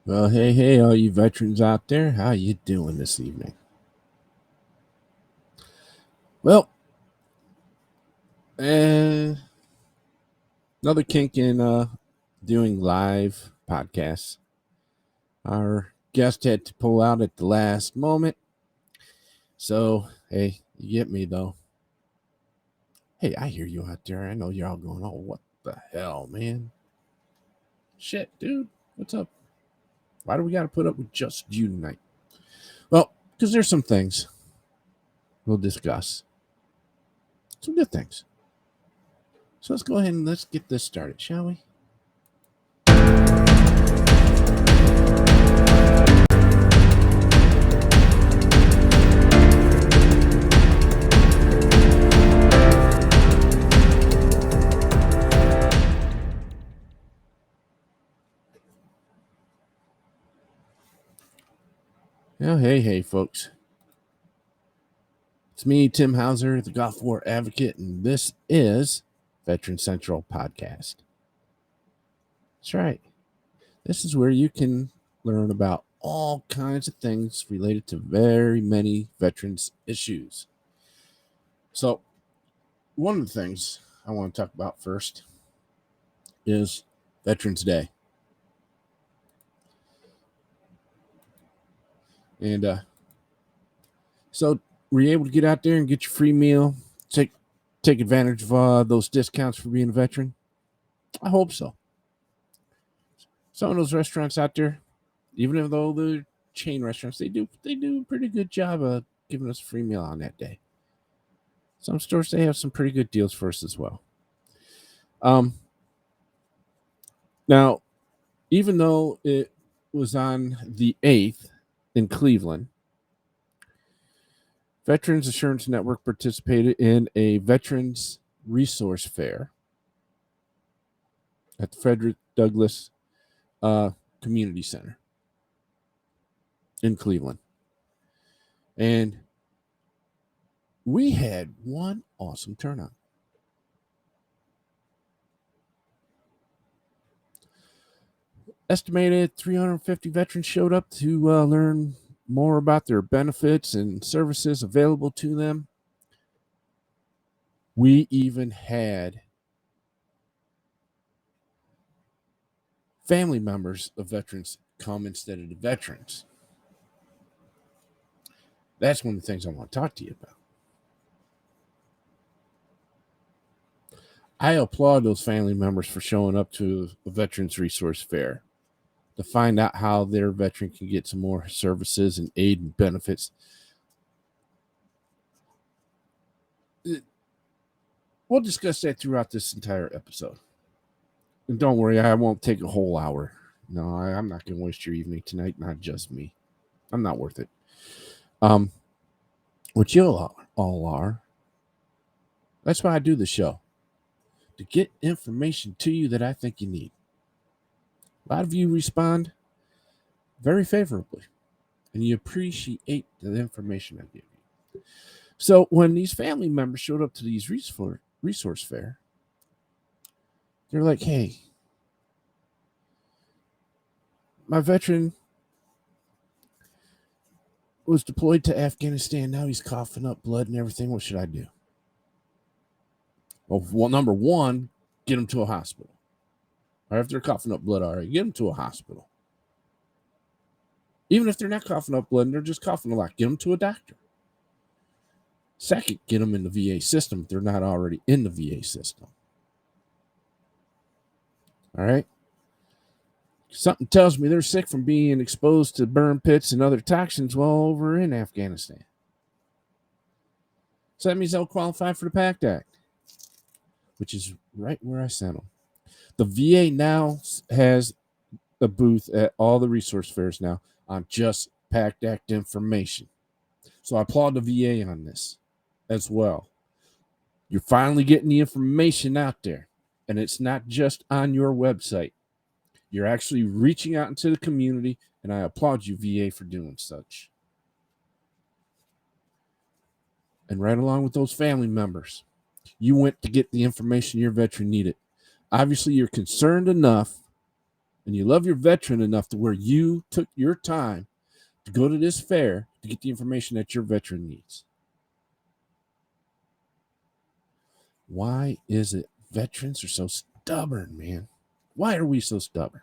Well, hey, all you veterans out there, how you doing this evening? Well, uh, another kink in doing live podcasts. Our guest had to pull out at the last moment, so hey, you get me though. Hey, I hear you out there. I know you're all going, oh, what the hell, man? Shit, dude, what's up? Why do we got to put up with just you tonight? Well, because there's some things we'll discuss, some good things. So let's go ahead and let's get this started, shall we? Well, hey, folks. It's me, Tim Hauser, the Gulf War Advocate, and this is Veteran Central Podcast. That's right. This is where you can learn about all kinds of things related to very many veterans' issues. So, one of the things I want to talk about first is Veterans Day. And so, were you able to get out there and get your free meal? Take advantage of those discounts for being a veteran? I hope so. Some of those restaurants out there, even though they're chain restaurants, they do a pretty good job of giving us a free meal on that day. Some stores, they have some pretty good deals for us as well. Now, even though it was on the 8th in Cleveland, Veterans Assurance Network participated in a Veterans Resource Fair at the Frederick Douglass Community Center in Cleveland. And we had one awesome turnout. Estimated 350 veterans showed up to learn more about their benefits and services available to them. We even had family members of veterans come instead of the veterans. That's one of the things I want to talk to you about. I applaud those family members for showing up to a Veterans Resource Fair to find out how their veteran can get some more services and aid and benefits. We'll discuss that throughout this entire episode. And don't worry, I won't take a whole hour. No, I'm not going to waste your evening tonight, not just me. I'm not worth it. What you all are, that's why I do the show, to get information to you that I think you need. A lot of you respond very favorably, and you appreciate the information I give you. So when these family members showed up to these resource fair, they're like, hey, my veteran was deployed to Afghanistan. Now he's coughing up blood and everything. What should I do? Well, number one, get him to a hospital. Or if they're coughing up blood already, get them to a hospital. Even if they're not coughing up blood and they're just coughing a lot, get them to a doctor. Second, get them in the VA system if they're not already in the VA system. All right? Something tells me they're sick from being exposed to burn pits and other toxins while over in Afghanistan. So that means they'll qualify for the PACT Act, which is right where I sent them. The VA now has a booth at all the resource fairs now on just PACT Act information. So I applaud the VA on this as well. You're finally getting the information out there, and it's not just on your website. You're actually reaching out into the community, and I applaud you, VA, for doing such. And right along with those family members, you went to get the information your veteran needed. Obviously, you're concerned enough and you love your veteran enough to where you took your time to go to this fair to get the information that your veteran needs. Why is it veterans are so stubborn, man? Why are we so stubborn?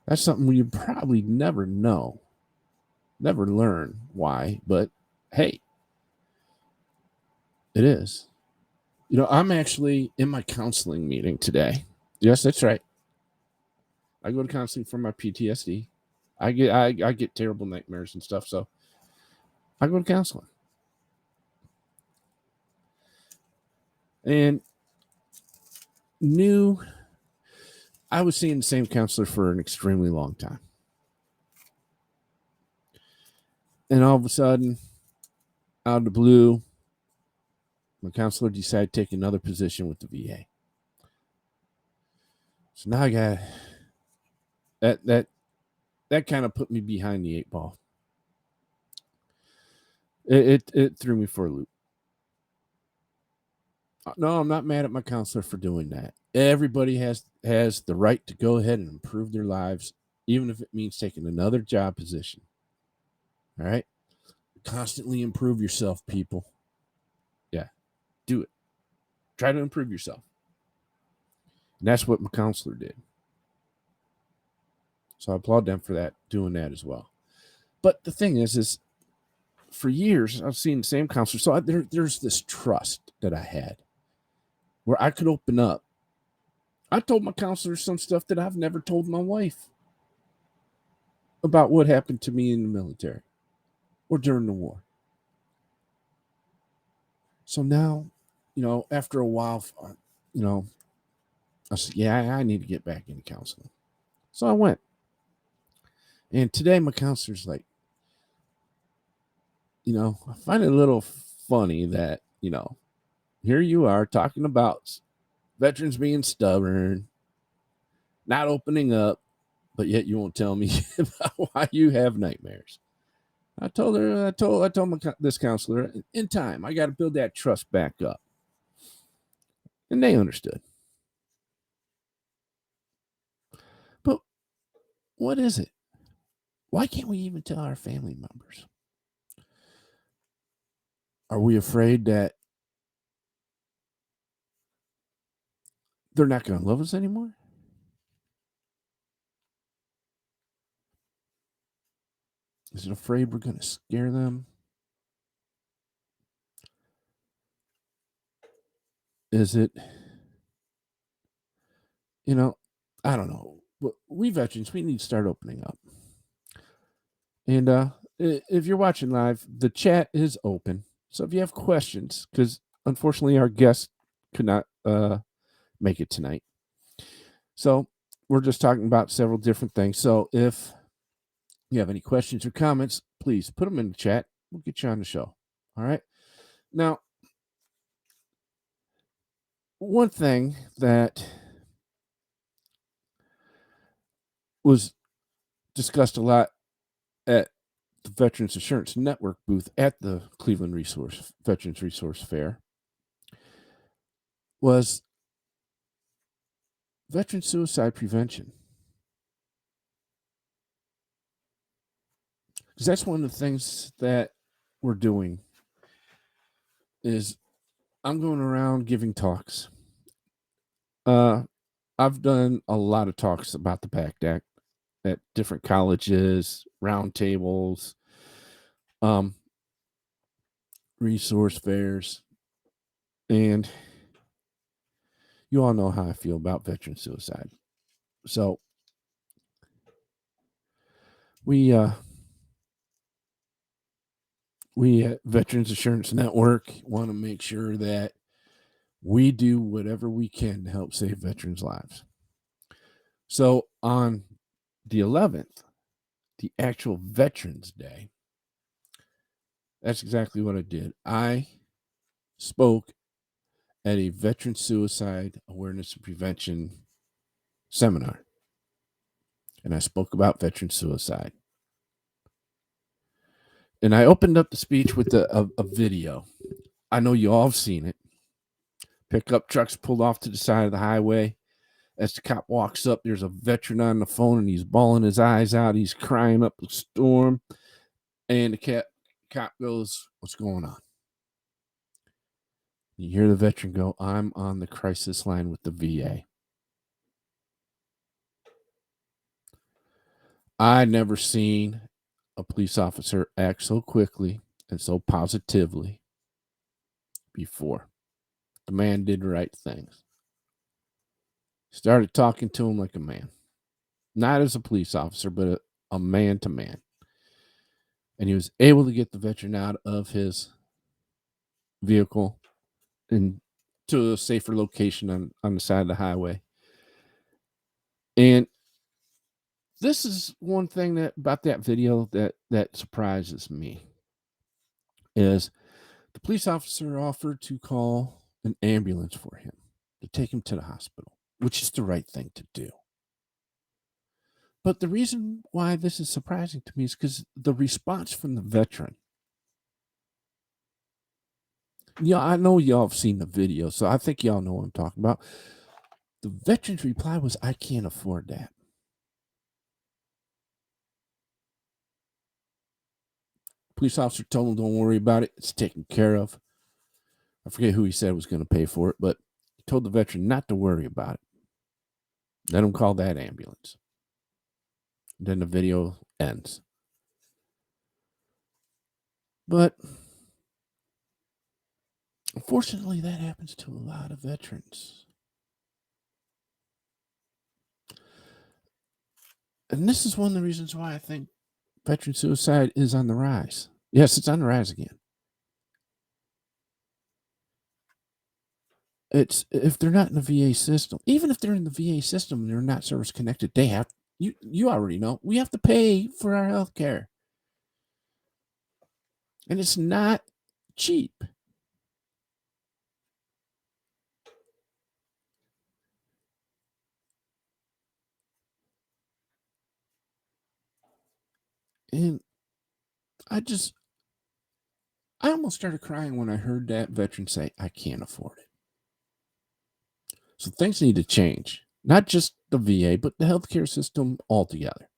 That's something you probably never know, never learn why, but hey, it is. I'm actually in my counseling meeting today. Yes, that's right. I go to counseling for my PTSD. I get terrible nightmares and stuff, so I go to counseling. And I was seeing the same counselor for an extremely long time. And all of a sudden, out of the blue, my counselor decided to take another position with the VA. So now I got that kind of put me behind the 8 ball. It threw me for a loop. No, I'm not mad at my counselor for doing that. Everybody has the right to go ahead and improve their lives, even if it means taking another job position. All right? Constantly improve yourself, people. Yeah, do it. Try to improve yourself. And that's what my counselor did. So I applaud them for that, doing that as well. But the thing is for years, I've seen the same counselor. So there's this trust that I had where I could open up. I told my counselor some stuff that I've never told my wife about what happened to me in the military or during the war. So now, after a while, I said, yeah, I need to get back into counseling. So I went. And today my counselor's like, I find it a little funny that, here you are talking about veterans being stubborn, not opening up, but yet you won't tell me about why you have nightmares. I told this counselor, in time, I got to build that trust back up. And they understood. But what is it? Why can't we even tell our family members? Are we afraid that they're not going to love us anymore? Is it afraid we're going to scare them? Is it, I don't know. But we veterans, we need to start opening up. And if you're watching live, the chat is open. So if you have questions, because unfortunately our guest could not make it tonight. So we're just talking about several different things. So if you have any questions or comments, please put them in the chat. We'll get you on the show. All right. Now, one thing that was discussed a lot at the Veterans Assurance Network booth at the Cleveland Veterans Resource Fair was veteran suicide prevention. Because that's one of the things that we're doing is I'm going around giving talks. I've done a lot of talks about the PACT Act at different colleges, round tables, resource fairs, and you all know how I feel about veteran suicide. So we at Veterans Assurance Network want to make sure that we do whatever we can to help save veterans' lives. So on the 11th, the actual Veterans Day, that's exactly what I did. I spoke at a veteran suicide awareness and prevention seminar. And I spoke about veteran suicide. And I opened up the speech with a video. I know you all have seen it. Pickup trucks pulled off to the side of the highway As the cop walks up, there's a veteran on the phone and he's bawling his eyes out. He's crying up a storm. And the cop goes, "What's going on?" You hear the veteran go, "I'm on the crisis line with the VA." I never seen a police officer act so quickly and so positively before. The man did the right things. Started talking to him like a man, not as a police officer, but a man to man. And he was able to get the veteran out of his vehicle and to a safer location on the side of the highway. And this is one thing that about that video that surprises me is the police officer offered to call an ambulance for him to take him to the hospital, which is the right thing to do. But the reason why this is surprising to me is because the response from the veteran. Yeah, I know y'all have seen the video, so I think y'all know what I'm talking about. The veteran's reply was, "I can't afford that." Police officer told him, "Don't worry about it. It's taken care of." I forget who he said was going to pay for it, but he told the veteran not to worry about it. Let him call that ambulance. Then the video ends. But unfortunately, that happens to a lot of veterans. And this is one of the reasons why I think veteran suicide is on the rise. Yes, it's on the rise again. It's if they're not in the VA system, even if they're in the VA system and they're not service connected, they have you already know we have to pay for our health care. And it's not cheap. And I just I almost started crying when I heard that veteran say, "I can't afford it." So things need to change. Not just the VA, but the healthcare system altogether.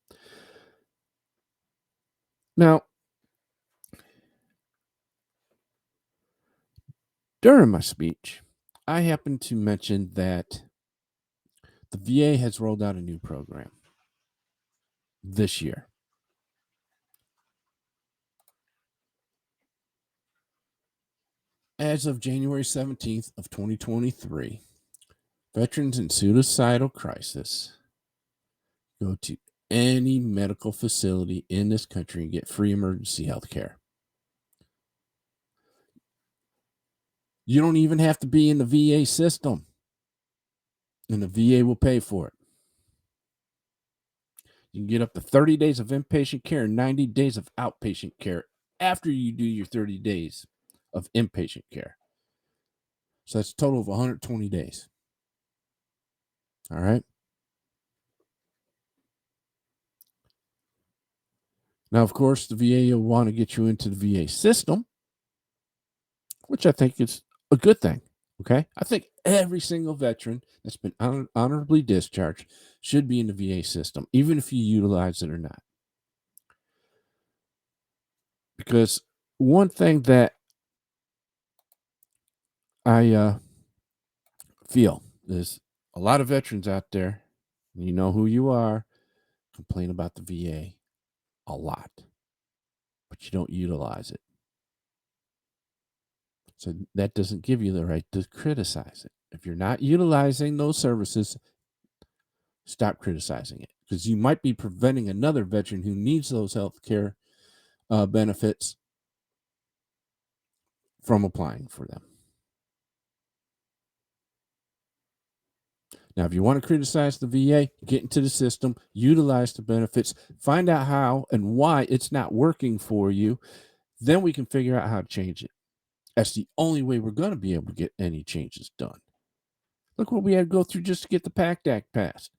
Now, during my speech, I happened to mention that the VA has rolled out a new program this year. As of January 17th of 2023, veterans in suicidal crisis go to any medical facility in this country and get free emergency health care. You don't even have to be in the VA system, and the VA will pay for it. You can get up to 30 days of inpatient care and 90 days of outpatient care after you do your 30 days of inpatient care. So that's a total of 120 days. All right. Now, of course, the VA will want to get you into the VA system, which I think is a good thing. Okay. I think every single veteran that's been honorably discharged should be in the VA system, even if you utilize it or not. Because one thing that I feel is a lot of veterans out there, you know who you are, complain about the VA a lot, but you don't utilize it. So that doesn't give you the right to criticize it. If you're not utilizing those services, stop criticizing it because you might be preventing another veteran who needs those health care benefits from applying for them. Now, if you want to criticize the VA, get into the system, utilize the benefits, find out how and why it's not working for you. Then we can figure out how to change it. That's the only way we're going to be able to get any changes done. Look what we had to go through just to get the PACT Act passed.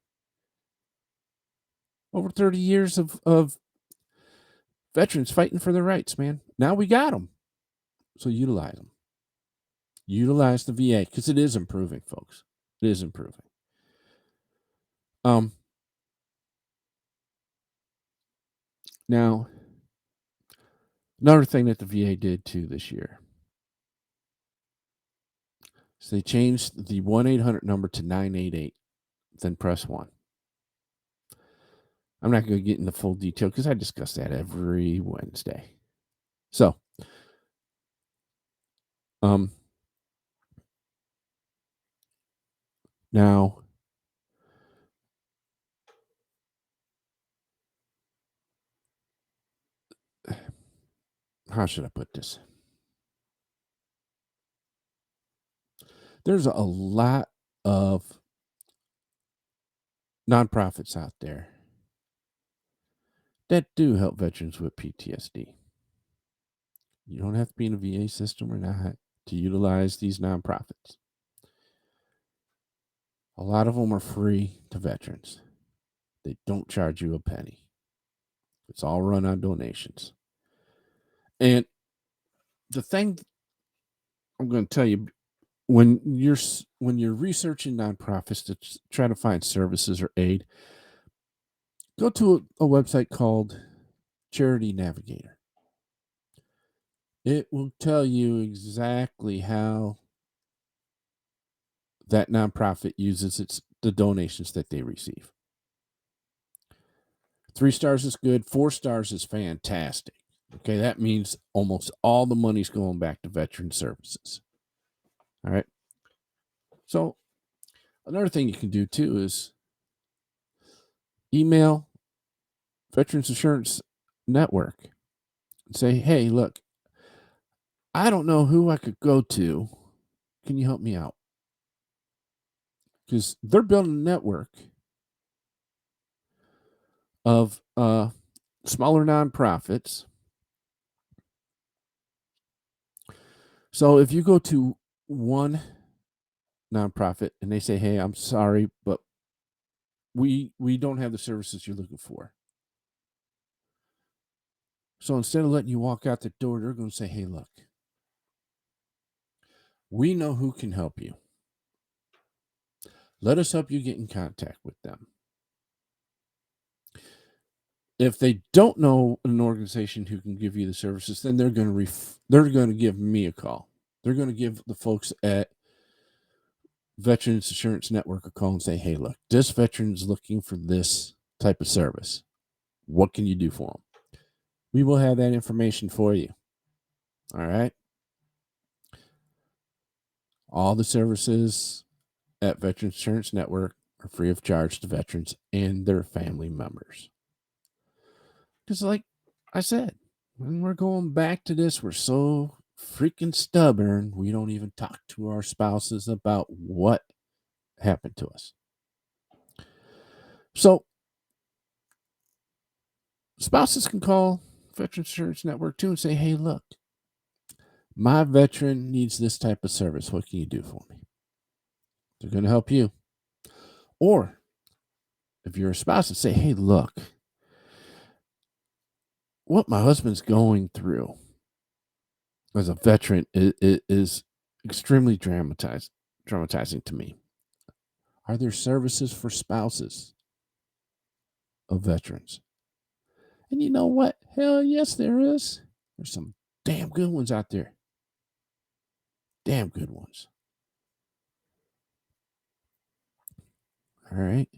Over 30 years of veterans fighting for their rights, man. Now we got them. So utilize them. Utilize the VA because it is improving, folks. It is improving. Um, Now, another thing that the VA did too this year is they changed the 1-800 number to 988, then press 1. I'm not going to get into full detail because I discuss that every Wednesday. So, um, now, how should I put this? There's a lot of nonprofits out there that do help veterans with PTSD. You don't have to be in a VA system or not to utilize these nonprofits. A lot of them are free to veterans. They don't charge you a penny. It's all run on donations. And the thing I'm going to tell you, when you're researching nonprofits to try to find services or aid, go to a website called Charity Navigator. It will tell you exactly how that nonprofit uses the donations that they receive. 3 stars is good. 4 stars is fantastic. Okay, that means almost all the money's going back to veteran services. All right. So another thing you can do too is email Veterans Insurance Network and say, hey, look, I don't know who I could go to. Can you help me out? Because they're building a network of smaller nonprofits. So if you go to one nonprofit and they say, hey, I'm sorry, but we don't have the services you're looking for. So instead of letting you walk out the door, they're going to say, hey, look, we know who can help you. Let us help you get in contact with them. If they don't know an organization who can give you the services, then they're going to give me a call. They're going to give the folks at Veterans Insurance Network a call and say, hey, look, this veteran's looking for this type of service. What can you do for them? We will have that information for you. All right. All the services at Veterans Insurance Network are free of charge to veterans and their family members. Because, like I said, when we're going back to this, we're so freaking stubborn, we don't even talk to our spouses about what happened to us. So, spouses can call Veterans Insurance Network too and say, hey, look, my veteran needs this type of service. What can you do for me? They're going to help you. Or if you're a spouse, and say, hey, look, what my husband's going through as a veteran is extremely dramatizing to me. Are there services for spouses of veterans? And you know what? Hell yes, there is. There's some damn good ones out there. Damn good ones. All right.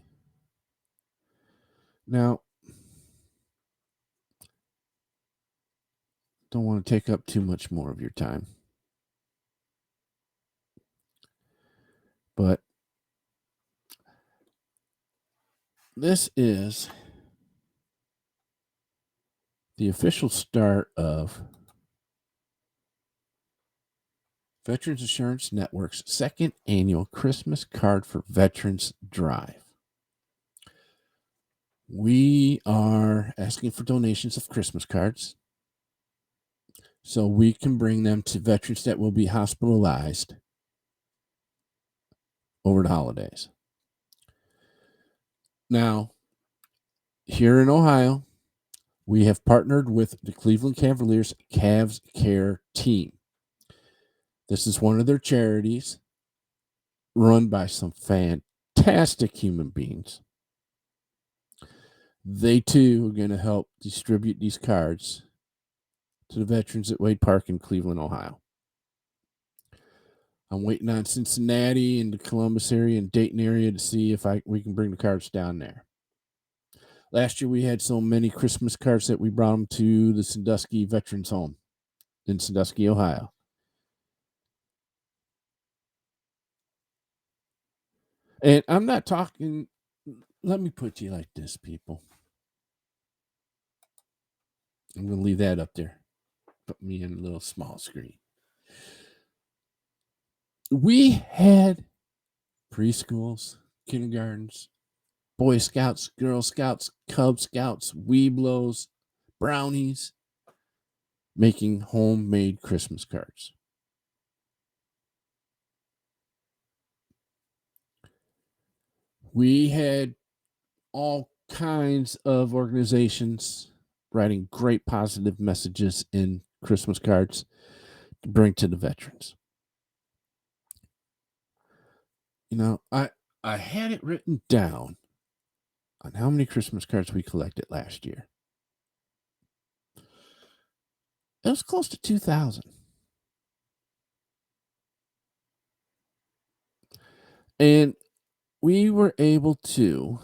Now, don't want to take up too much more of your time. But this is the official start of Veterans Insurance Network's second annual Christmas Card for Veterans Drive. We are asking for donations of Christmas cards so we can bring them to veterans that will be hospitalized over the holidays. Now, here in Ohio, we have partnered with the Cleveland Cavaliers Cavs Care Team. This is one of their charities run by some fantastic human beings. They too are going to help distribute these cards to the veterans at Wade Park in Cleveland, Ohio. I'm waiting on Cincinnati and the Columbus area and Dayton area to see if we can bring the cards down there. Last year we had so many Christmas cards that we brought them to the Sandusky Veterans Home in Sandusky, Ohio. And I'm not talking, let me put you like this, people. I'm going to leave that up there. Put me in a little small screen. We had preschools, kindergartens, Boy Scouts, Girl Scouts, Cub Scouts, Weeblos, Brownies making homemade Christmas cards. We had all kinds of organizations writing great positive messages in Christmas cards to bring to the veterans. You know, I had it written down on how many Christmas cards we collected last year. It was close to 2,000. And we were able to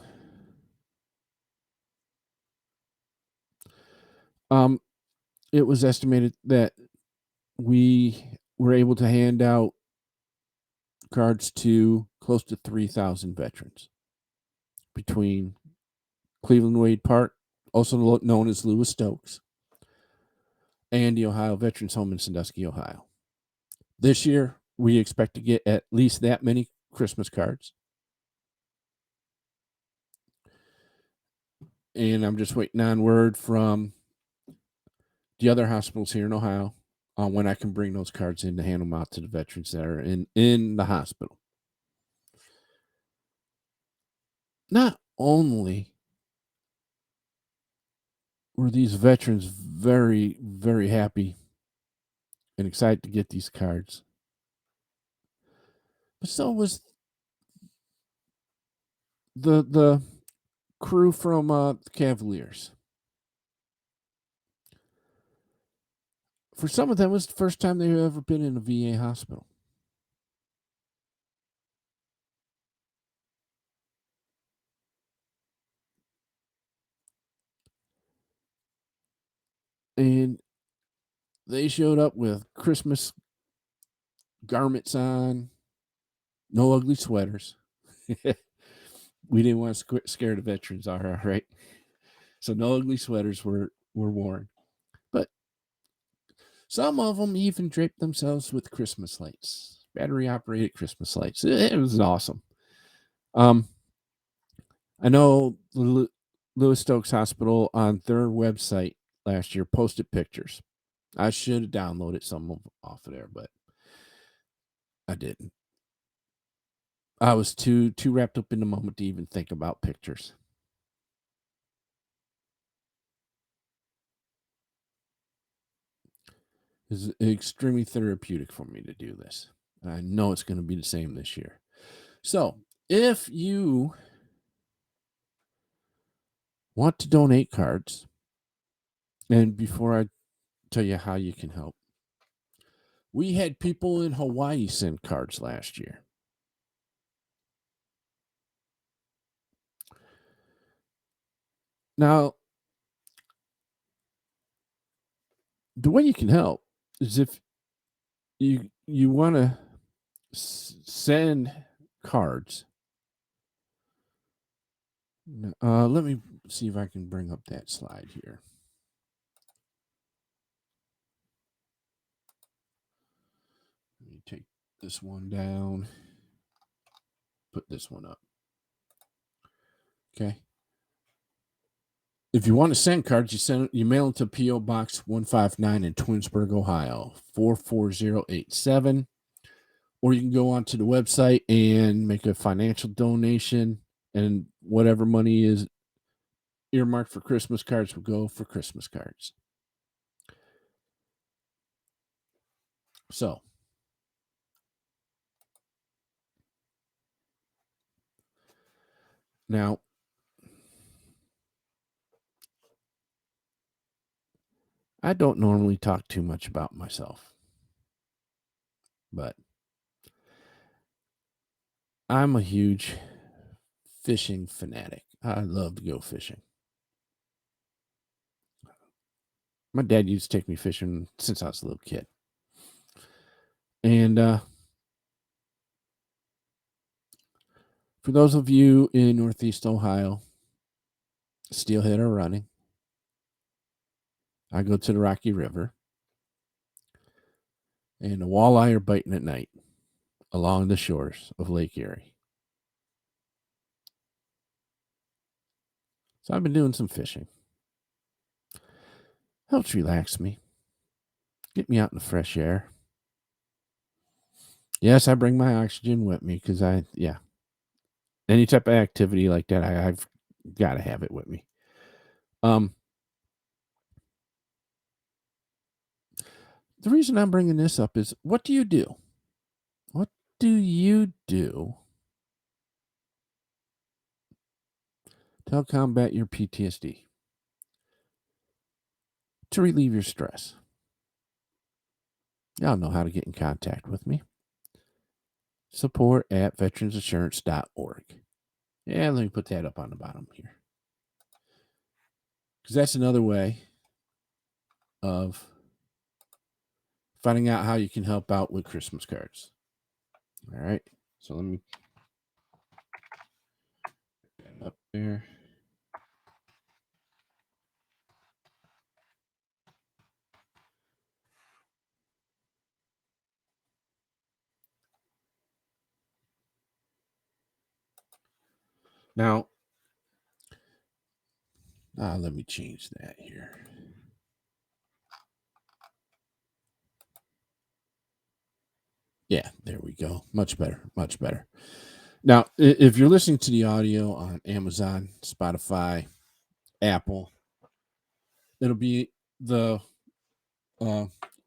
it was estimated that we were able to hand out cards to close to 3,000 veterans between Cleveland Wade Park, also known as Lewis Stokes, and the Ohio Veterans Home in Sandusky, Ohio. This year, we expect to get at least that many Christmas cards. And I'm just waiting on word from the other hospitals here in Ohio on when I can bring those cards in to hand them out to the veterans that are in the hospital. Not only were these veterans very, very happy and excited to get these cards, but so was the crew from the Cavaliers. For some of them, it was the first time they've ever been in a VA hospital. And they showed up with Christmas garments on, no ugly sweaters. We didn't want to scare the veterans, all right? So no ugly sweaters were worn. But some of them even draped themselves with Christmas lights, battery-operated Christmas lights. It was awesome. I know Lewis Stokes Hospital on their website last year posted pictures. I should have downloaded some off of there, but I didn't. I was too wrapped up in the moment to even think about pictures. It's extremely therapeutic for me to do this. I know it's going to be the same this year. So, if you want to donate cards, and before I tell you how you can help, we had people in Hawaii send cards last year. Now, the way you can help is if you want to send cards. Let me see if I can bring up that slide here. Let me take this one down, put this one up. Okay. If you want to send cards, you mail them to P.O. Box 159 in Twinsburg, Ohio, 44087. Or you can go onto the website and make a financial donation, and whatever money is earmarked for Christmas cards will go for Christmas cards. So, now, I don't normally talk too much about myself, but I'm a huge fishing fanatic. I love to go fishing. My dad used to take me fishing since I was a little kid. And for those of you in Northeast Ohio, steelhead are running. I go to the Rocky River, and the walleye are biting at night along the shores of Lake Erie. So I've been doing some fishing. Helps relax me, get me out in the fresh air. Yes, I bring my oxygen with me because any type of activity like that, I've got to have it with me. Um, the reason I'm bringing this up is, what do you do? What do you do to help combat your PTSD? To relieve your stress? Y'all know how to get in contact with me. Support at veteransinsurance.org. Yeah, let me put that up on the bottom here. Because that's another way of finding out how you can help out with Christmas cards. All right. So let me put that up there. Now, let me change that here. Yeah, there we go. Much better. Much better. Now, if you're listening to the audio on Amazon, Spotify, Apple, it'll be the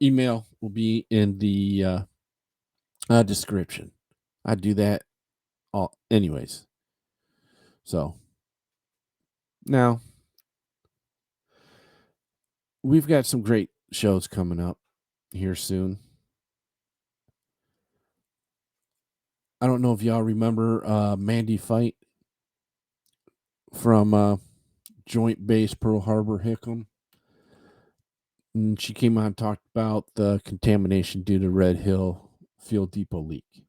email will be in the description. I do that all anyways. So now we've got some great shows coming up here soon. I don't know if y'all remember Mandy Fight from Joint Base Pearl Harbor Hickam. And she came on and talked about the contamination due to Red Hill Fuel Depot leak.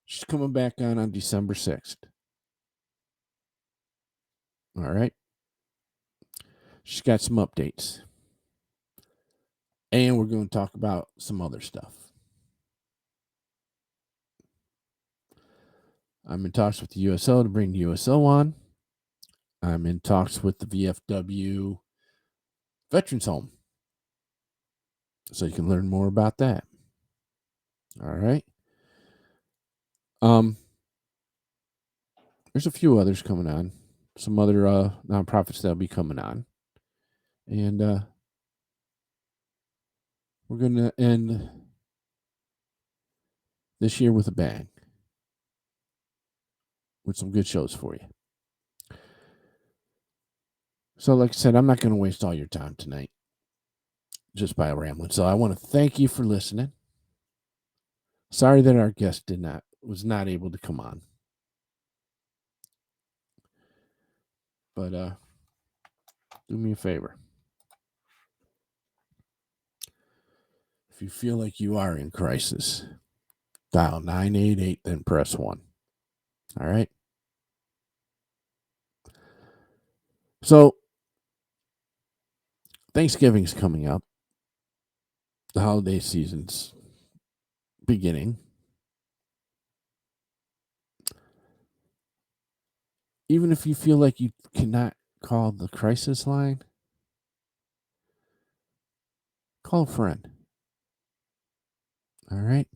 She's coming back on December 6th. All right. She's got some updates. And we're going to talk about some other stuff. I'm in talks with the USO to bring the USO on. I'm in talks with the VFW Veterans Home. So you can learn more about that. All right. There's a few others coming on. Some other nonprofits that'll be coming on. And we're going to end this year with a bang. With some good shows for you. So, like I said, I'm not going to waste all your time tonight just by rambling. So, I want to thank you for listening. Sorry that our guest was not able to come on. But do me a favor. If you feel like you are in crisis, dial 988, then press 1. All right? So, Thanksgiving's coming up. The holiday season's beginning. Even if you feel like you cannot call the crisis line, call a friend. All right?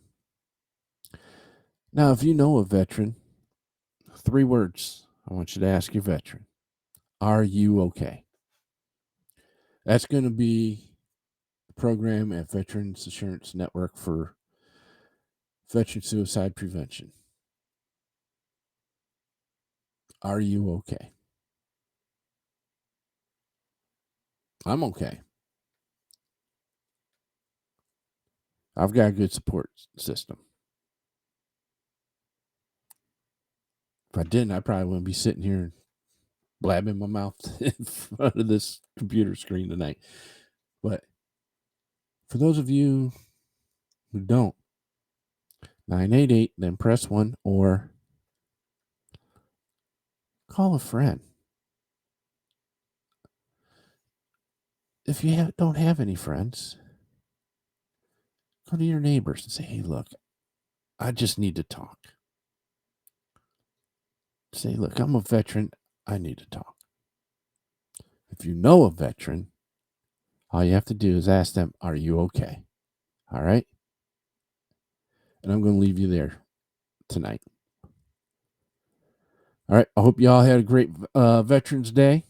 Now, if you know a veteran, 3 words I want you to ask your veteran. Are you okay? That's going to be the program at Veterans Insurance Network for veteran suicide prevention. Are you okay? I'm okay. I've got a good support system. If I didn't, I probably wouldn't be sitting here blabbing my mouth in front of this computer screen tonight. But for those of you who don't, 988, then press 1 or call a friend. If you don't have any friends, go to your neighbors and say, hey, look, I just need to talk. Say, look, I'm a veteran. I need to talk. If you know a veteran, all you have to do is ask them, are you okay? All right? And I'm going to leave you there tonight. All right. I hope you all had a great Veterans Day.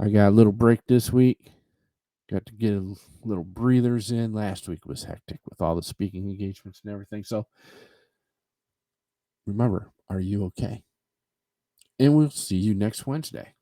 I got a little break this week. Got to get a little breathers in. Last week was hectic with all the speaking engagements and everything. So remember, are you okay? And we'll see you next Wednesday.